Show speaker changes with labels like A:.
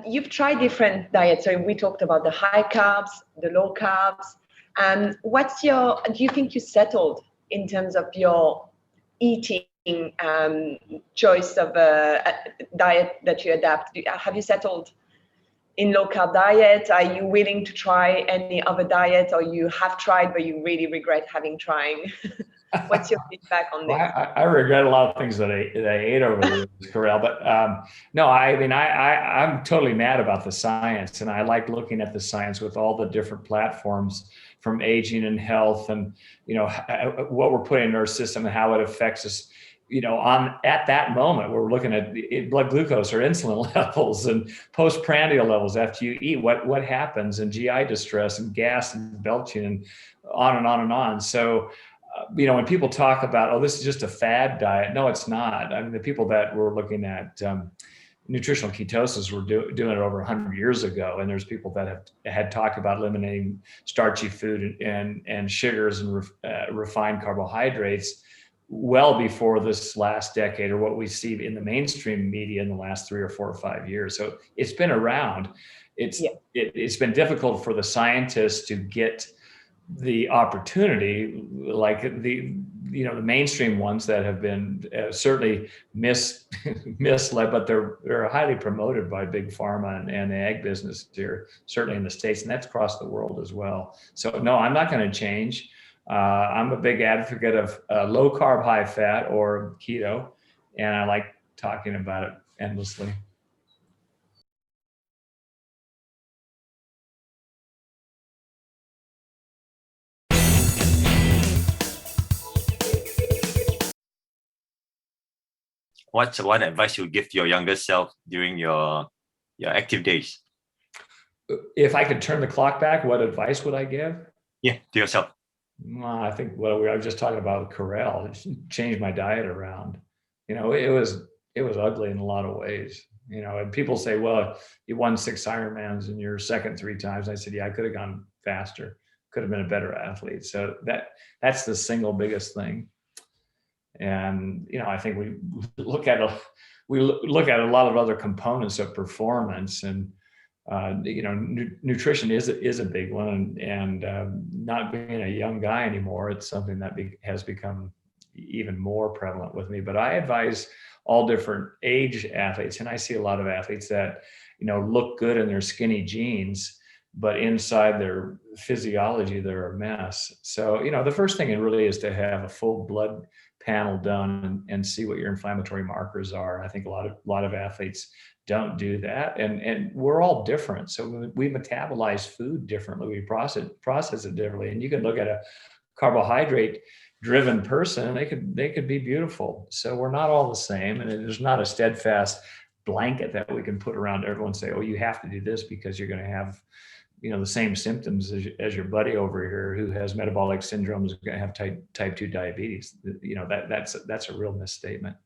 A: You've tried different diets. So we talked about the high carbs, the low carbs. Do you think you settled in terms of your eating choice of a diet that you adapt? Have you settled in low carb diet? Are you willing to try any other diet, or you have tried but you really regret having tried? What's your feedback on
B: Well,
A: this?
B: I regret a lot of things that I ate over the years, Karelle, but no, I mean, I'm totally mad about the science, and I like looking at the science with all the different platforms from aging and health, and what we're putting in our system and how it affects us. At that moment, we're looking at blood glucose or insulin levels and postprandial levels after you eat. What happens, and GI distress and gas and belching and on and on and on. So. When people talk about, oh, this is just a fad diet, no, it's not. I mean, the people that were looking at nutritional ketosis were doing it over 100 years ago, and there's people that had talked about eliminating starchy food and sugars and refined carbohydrates well before this last decade, or what we see in the mainstream media in the last 3 or 4 or 5 years. So it's been around. It's been difficult for the scientists to get the opportunity, like the mainstream ones that have been certainly misled, but they're highly promoted by big pharma and the ag business here, certainly in the States, and that's across the world as well. So no, I'm not going to change. I'm a big advocate of low carb, high fat, or keto, and I like talking about it endlessly.
C: What's one advice you would give to your younger self during your active days?
B: If I could turn the clock back, what advice would I give?
C: Yeah, to yourself.
B: Well, I think what I was just talking about with Karelle, changed my diet around. It was ugly in a lot of ways. And people say, well, you won 6 Ironmans and you're second 3 times. I said, yeah, I could have gone faster, could have been a better athlete. So that's the single biggest thing. And I think we look at a lot of other components of performance, and nutrition is a big one, and not being a young guy anymore, it's something that has become even more prevalent with me. But I advise all different age athletes, and I see a lot of athletes that look good in their skinny jeans, but inside their physiology they're a mess. So the first thing really is to have a full blood panel done and see what your inflammatory markers are. I think a lot of athletes don't do that, and we're all different. So we metabolize food differently, we process it differently. And you can look at a carbohydrate driven person and they could be beautiful. So we're not all the same, and there's not a steadfast blanket that we can put around everyone and say, oh, you have to do this because you're going to have the same symptoms as your buddy over here who has metabolic syndrome is going to have type 2 diabetes. That's a real misstatement.